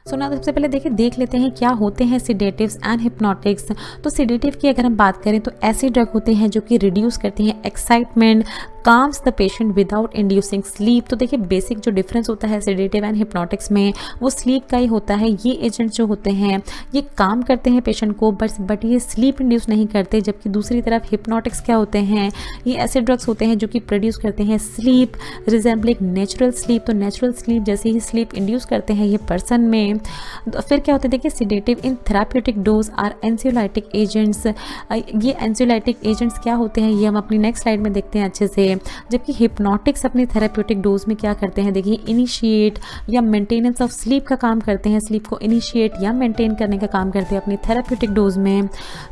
सो ना सबसे पहले देखिए देख लेते हैं क्या होते हैं सिडेटिव्स एंड हिप्नोटिक्स। तो सिडेटिव की अगर हम बात करें तो ऐसे ड्रग होते हैं जो कि रिड्यूस करते हैं excitement, calms the patient without inducing sleep. तो देखिए बेसिक जो डिफरेंस होता है सिडेटिव एंड हिप्नोटिक्स में वो स्लीप का ही होता है। ये एजेंट्स जो होते हैं ये काम करते हैं पेशेंट को बट ये स्लीप इंड्यूस नहीं करते। जबकि दूसरी तरफ हिप्नोटिक्स क्या होते हैं, ये ऐसे ड्रग्स होते हैं जो कि प्रोड्यूस करते हैं स्लीप रिजेंबलिंग नेचुरल स्लीप। तो नेचुरल स्लीप जैसे ही स्लीप इंड्यूस करते हैं ये पर्सन में। फिर क्या होता है देखिए sedative in therapeutic dose are anxiolytic agents. ये एंसियोलाइटिक एजेंट्स क्या होते हैं ये हम अपनी नेक्स्ट स्लाइड में देखते हैं अच्छे से। जबकि हिप्नोटिक्स अपने थेराप्यूटिक डोज में क्या करते हैं देखिए इनिशिएट या मेंटेनेंस ऑफ स्लीप का काम करते हैं, स्लीप को इनिशिएट या मेंटेन करने का काम करते हैं अपनी थेराप्यूटिक डोज में।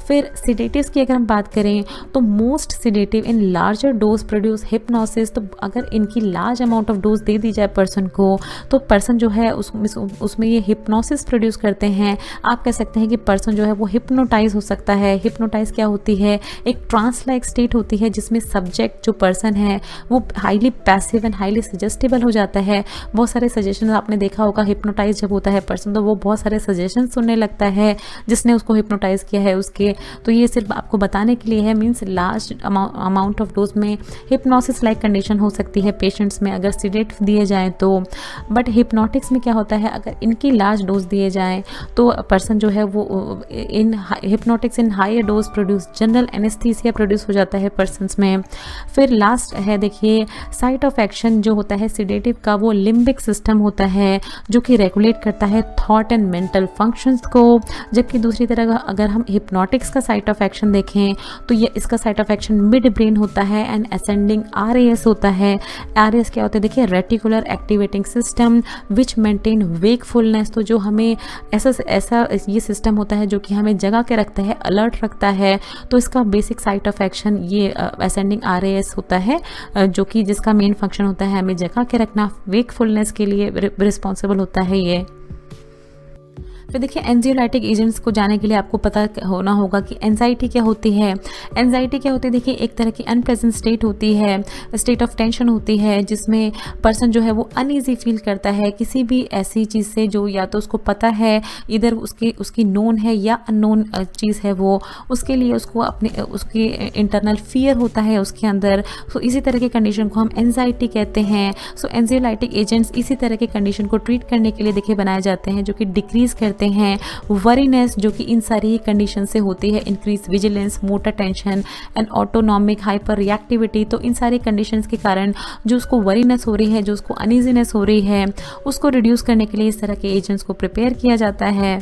फिर सिडेटिव्स की अगर हम बात करें तो most sedative in larger dose produce hypnosis. तो अगर इनकी लार्ज अमाउंट ऑफ डोज दे दी जाए पर्सन को तो पर्सन जो है उसमें ये हिप्नोसिस प्रोड्यूस करते हैं। आप कह सकते हैं कि पर्सन जो है वो हिप्नोटाइज हो सकता है। हिप्नोटाइज क्या होती है, एक ट्रांस लाइक स्टेट होती है जिसमें सब्जेक्ट जो पर्सन है वो highly passive and highly suggestible हो जाता है। बहुत सारे सजेशन आपने देखा होगा, हिप्नोटाइज जब होता है पर्सन तो वो बहुत सारे सजेशन सुनने लगता है जिसने उसको हिप्नोटाइज किया है उसके। तो ये सिर्फ आपको बताने के लिए है, means large amount of dose में हिप्नोसिस लाइक कंडीशन हो सकती है पेशेंट्स में अगर सिडेटिव दिए जाएँ तो। बट हिप्नोटिक्स में क्या होता है, अगर इनकी लार्ज डोज दिए जाएँ तो पर्सन जो है वो in hypnotics in higher dose produce general anaesthesia produce हो जाता है पर्सन्स में। फिर लास्ट है देखिए साइट ऑफ एक्शन जो होता है सिडेटिव का, वो लिम्बिक सिस्टम होता है जो कि रेगुलेट करता है थॉट एंड मेंटल फंक्शंस को। जबकि दूसरी तरह अगर हम हिप्नोटिक्स का साइट ऑफ एक्शन देखें तो ये इसका site of action mid brain होता है एंड असेंडिंग RAS होता है। RAS क्या होता है देखिए reticular activating system which maintain wakefulness. तो जो हमें ऐसा ये सिस्टम होता है जो कि हमें जगा के रखता है, अलर्ट रखता है। तो इसका बेसिक साइट ऑफ एक्शन ये असेंडिंग RAS होता है जो कि जिसका मेन फंक्शन होता है हमें जगा के रखना, वेकफुलनेस के लिए रिस्पॉन्सिबल होता है ये। फिर देखिए एंजियोलाइटिक एजेंट्स को जाने के लिए आपको पता होना होगा कि एंजाइटी क्या होती है। एंजाइटी क्या होती है देखिए एक तरह की अनप्लेजेंट स्टेट होती है, स्टेट ऑफ टेंशन होती है जिसमें पर्सन जो है वो अनईजी फील करता है किसी भी ऐसी चीज़ से जो या तो उसको पता है, इधर उसकी नोन है या अननोन चीज़ है वो, उसके लिए उसको उसकी इंटरनल फियर होता है उसके अंदर। सो इसी तरह की कंडीशन को हम एंजाइटी कहते हैं। सो एंजियोलाइटिक एजेंट्स इसी तरह के कंडीशन को ट्रीट करने के लिए देखिए बनाए जाते हैं जो कि डिक्रीज करते हैं वरीनेस जो कि इन सारी कंडीशन से होती है, increase vigilance, motor tension and autonomic hyper reactivity. तो इन सारी कंडीशंस के कारण जो उसको वरीनेस हो रही है, जो उसको अनईजीनेस हो रही है, उसको रिड्यूस करने के लिए इस तरह के एजेंट्स को प्रिपेयर किया जाता है।